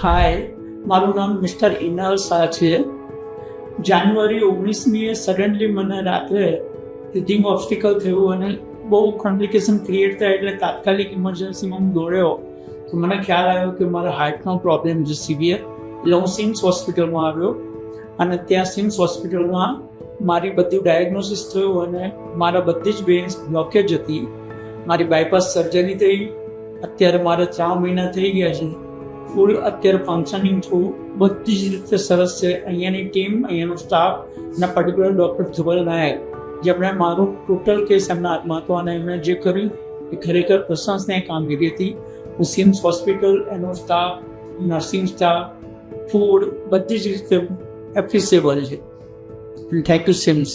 હાય, મારું નામ મિસ્ટર ઇનલ શાહ છે. જાન્યુઆરી 19મીએ સડનલી મને રાત્રે બ્રીથિંગ ઓબ્સ્ટિકલ થયું અને બહુ કોમ્પ્લિકેશન ક્રિએટ થાય એટલે તાત્કાલિક ઇમરજન્સીમાં હું દોડ્યો તો મને ખ્યાલ આવ્યો કે મારા હાર્ટનો પ્રોબ્લેમ છે સિવિયર. એટલે હું સિમ્સ હોસ્પિટલમાં આવ્યો અને ત્યાં સિમ્સ હોસ્પિટલમાં મારી બધું ડાયગ્નોસિસ થયું અને મારા બધી જ વેન્સ બ્લોકેજ હતી. મારી બાયપાસ સર્જરી થઈ. અત્યારે મારા 4 મહિના થઈ ગયા છે. ફૂલ અત્યારે ફંક્શનિંગ છું, બધી જ રીતે સરસ છે. અહીંયાની ટીમ, અહીંયાનો સ્ટાફ અને પર્ટિક્યુલર ડૉક્ટર ધ્રુવલ નાયક, જેમણે મારું ટોટલ કેસ એમના હાથમાં હતો અને એમણે જે કર્યું એ ખરેખર પ્રશંસનીય કામગીરી હતી. હું સિમ્સ હોસ્પિટલ, એનો સ્ટાફ, નર્સિંગ સ્ટાફ, ફૂડ બધી જ રીતે એપ્રિસિએબલ છે. Thank you seems.